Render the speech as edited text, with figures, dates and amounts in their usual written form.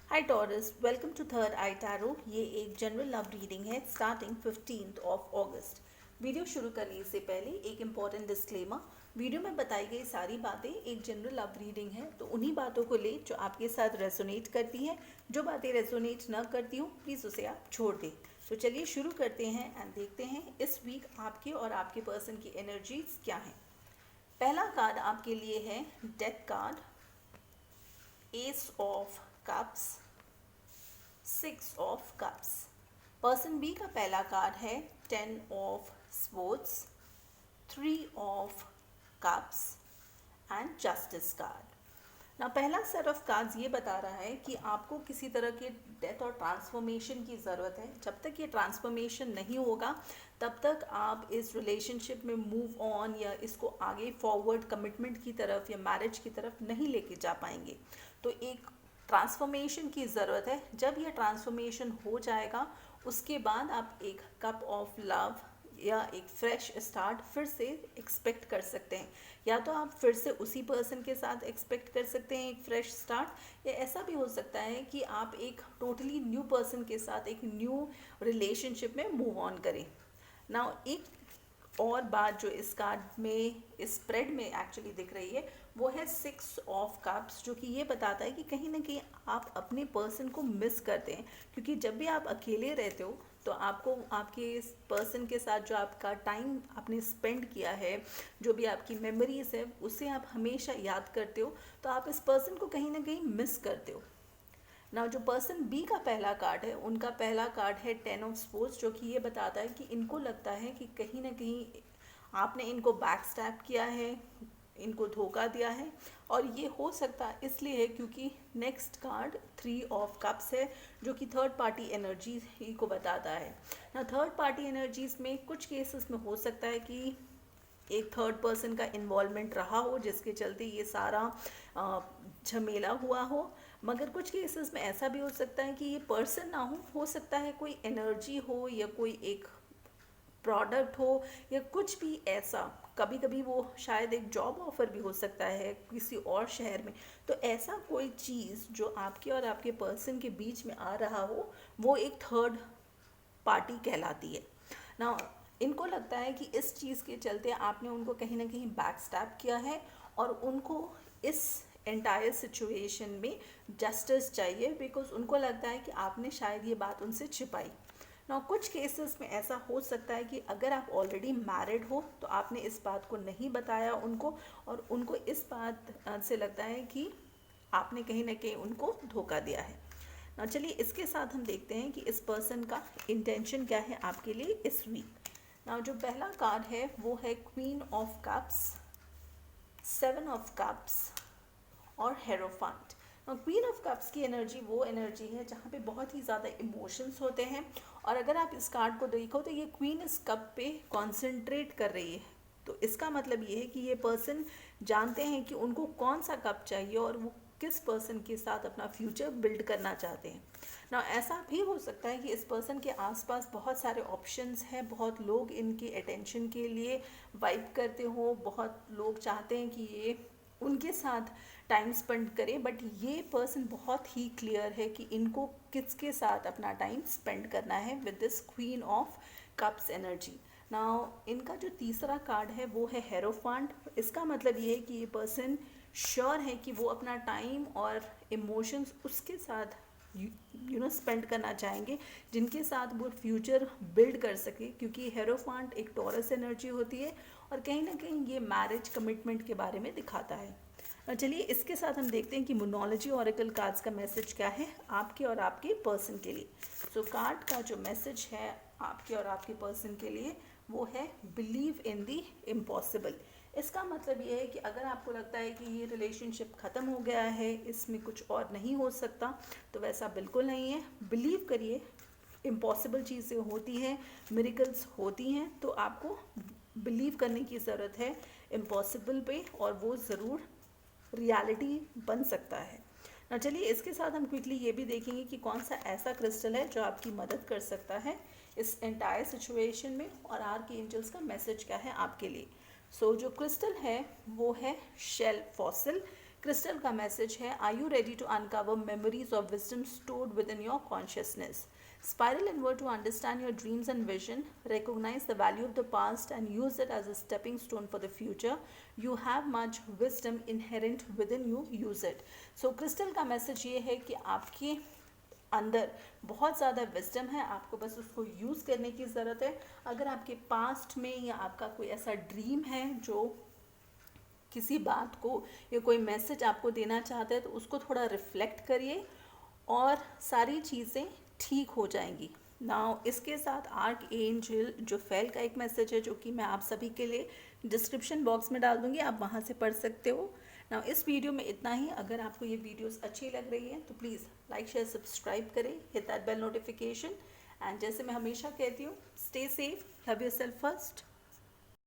Hi Taurus, welcome to third eye tarot. ये एक general love reading है starting 15th of August. Video शुरू करने से पहले एक इम्पॉर्टेंट डिस्क्लेमर। वीडियो में बताई गई सारी बातें एक जनरल लव रीडिंग है, तो उन्हीं बातों को ले जो आपके साथ रेजोनेट करती हैं। जो बातें रेजोनेट न करती हूँ प्लीज़ उसे आप छोड़ दें। तो चलिए शुरू करते हैं एंड देखते हैं इस वीक आपके और आपके पर्सन की एनर्जीज क्या हैं। पहला कार्ड आपके लिए है death card, ace of cups, 6 of cups. Person B का पहला कार्ड है 10 of sports, 3 of cups and justice card. ना पहला सेट ऑफ कार्ड्स ये बता रहा है कि आपको किसी तरह के डेथ और ट्रांसफॉर्मेशन की ज़रूरत है। जब तक ये ट्रांसफॉर्मेशन नहीं होगा तब तक आप इस रिलेशनशिप में मूव ऑन या इसको आगे फॉरवर्ड कमिटमेंट की तरफ या मैरिज की तरफ नहीं लेके जा पाएंगे। तो एक ट्रांसफॉर्मेशन की ज़रूरत है। जब यह ट्रांसफॉर्मेशन हो जाएगा उसके बाद आप एक कप ऑफ लव या एक फ्रेश स्टार्ट फिर से एक्सपेक्ट कर सकते हैं। या तो आप फिर से उसी पर्सन के साथ एक्सपेक्ट कर सकते हैं एक फ्रेश स्टार्ट, या ऐसा भी हो सकता है कि आप एक टोटली न्यू पर्सन के साथ एक न्यू रिलेशनशिप में मूव ऑन करें। नाउ एक और बात जो इस कार्ड में इस स्प्रेड में एक्चुअली दिख रही है वो है 6 ऑफ कप्स, जो कि ये बताता है कि कहीं ना कहीं आप अपने पर्सन को मिस करते हैं। क्योंकि जब भी आप अकेले रहते हो तो आपको आपके इस पर्सन के साथ जो आपका टाइम आपने स्पेंड किया है, जो भी आपकी मेमोरीज है, उसे आप हमेशा याद करते हो। तो आप इस पर्सन को कहीं ना कहीं मिस करते हो। ना जो पर्सन बी का पहला कार्ड है उनका पहला कार्ड है 10 ऑफ स्पोर्ट्स, जो कि ये बताता है कि इनको लगता है कि कहीं ना कहीं आपने इनको बैक स्टैप किया है, इनको धोखा दिया है। और ये हो सकता इसलिए है क्योंकि नेक्स्ट कार्ड 3 ऑफ कप्स है, जो कि थर्ड पार्टी एनर्जी ही को बताता है। ना थर्ड पार्टी एनर्जीज में कुछ केसेस में हो सकता है कि एक थर्ड पर्सन का इन्वॉल्वमेंट रहा हो जिसके चलते ये सारा झमेला हुआ हो। मगर कुछ केसेस में ऐसा भी हो सकता है कि ये पर्सन ना हो सकता है कोई एनर्जी हो या कोई एक प्रोडक्ट हो या कुछ भी ऐसा। कभी कभी वो शायद एक जॉब ऑफर भी हो सकता है किसी और शहर में। तो ऐसा कोई चीज़ जो आपके और आपके पर्सन के बीच में आ रहा हो वो एक थर्ड पार्टी कहलाती है ना। इनको लगता है कि इस चीज़ के चलते आपने उनको कहीं ना कहीं बैक स्टैप किया है और उनको इस एंटायर सिचुएशन में जस्टिस चाहिए, बिकॉज उनको लगता है कि आपने शायद ये बात उनसे छिपाई ना। कुछ केसेस में ऐसा हो सकता है कि अगर आप ऑलरेडी मैरिड हो तो आपने इस बात को नहीं बताया उनको, और उनको इस बात से लगता है कि आपने कहीं ना कहीं उनको धोखा दिया है ना। चलिए इसके साथ हम देखते हैं कि इस पर्सन का इंटेंशन क्या है आपके लिए इस वीक। ना जो पहला कार्ड है वो है queen of cups, 7 of cups और हेरोफांट। क्वीन ऑफ कप्स की एनर्जी वो एनर्जी है जहाँ पे बहुत ही ज़्यादा इमोशंस होते हैं। और अगर आप इस कार्ड को देखो तो ये क्वीन इस कप पे कॉन्सेंट्रेट कर रही है। तो इसका मतलब ये है कि ये पर्सन जानते हैं कि उनको कौन सा कप चाहिए और वो किस पर्सन के साथ अपना फ्यूचर बिल्ड करना चाहते हैं ना। ऐसा भी हो सकता है कि इस पर्सन के आसपास बहुत सारे ऑप्शंस हैं, बहुत लोग इनके अटेंशन के लिए वाइब करते हो, बहुत लोग चाहते हैं कि ये उनके साथ टाइम स्पेंड करें। बट ये पर्सन बहुत ही क्लियर है कि इनको किसके साथ अपना टाइम स्पेंड करना है with this queen of cups energy. Now इनका जो तीसरा कार्ड है वो है हेरोफांट। इसका मतलब ये है कि ये पर्सन श्योर है कि वो अपना टाइम और इमोशंस उसके साथ स्पेंड करना चाहेंगे जिनके साथ वो फ्यूचर बिल्ड कर सके, क्योंकि हेरोफांट एक टॉरस एनर्जी होती है और कहीं ना कहीं ये मैरिज कमिटमेंट के बारे में दिखाता है। चलिए इसके साथ हम देखते हैं कि मोनोलॉजी ऑरेकल कार्ड्स का मैसेज क्या है आपके और आपके पर्सन के लिए। सो कार्ड का जो मैसेज है आपके और आपके पर्सन के लिए वो है बिलीव इन दी इम्पॉसिबल। इसका मतलब ये है कि अगर आपको लगता है कि ये रिलेशनशिप ख़त्म हो गया है, इसमें कुछ और नहीं हो सकता, तो वैसा बिल्कुल नहीं है। बिलीव करिए, इम्पॉसिबल चीज़ें होती हैं, मिरेकल्स होती हैं, तो आपको बिलीव करने की ज़रूरत है इम्पॉसिबल पे, और वो ज़रूर रियलिटी बन सकता है ना। चलिए इसके साथ हम क्विकली ये भी देखेंगे कि कौन सा ऐसा क्रिस्टल है जो आपकी मदद कर सकता है इस एंटायर सिचुएशन में, और आर्क एंजल्स का मैसेज क्या है आपके लिए। सो जो क्रिस्टल है वो है शेल फॉसिल। क्रिस्टल का मैसेज है, are you ready to uncover memories of wisdom stored within your consciousness? Spiral inward to understand your dreams and vision. Recognize the value of the past and use it as a stepping stone for the future. You have much wisdom inherent within you. Use it. So crystal का message ये है कि आपके अंदर बहुत ज़्यादा wisdom है, आपको बस उसको यूज़ करने की ज़रूरत है. अगर आपके पास्ट में या आपका कोई ऐसा ड्रीम है जो किसी बात को या कोई मैसेज आपको देना चाहते हैं, तो उसको थोड़ा रिफ्लेक्ट करिए और सारी चीज़ें ठीक हो जाएंगी. नाउ इसके साथ आर्क एंजल जोफेल का एक मैसेज है जो कि मैं आप सभी के लिए डिस्क्रिप्शन बॉक्स में डाल दूंगी, आप वहाँ से पढ़ सकते हो. नाउ इस वीडियो में इतना ही. अगर आपको ये वीडियोस अच्छी लग रही है तो प्लीज़ लाइक शेयर सब्सक्राइब करें, hit that bell notification. And जैसे मैं हमेशा कहती हूँ, stay safe, love yourself first.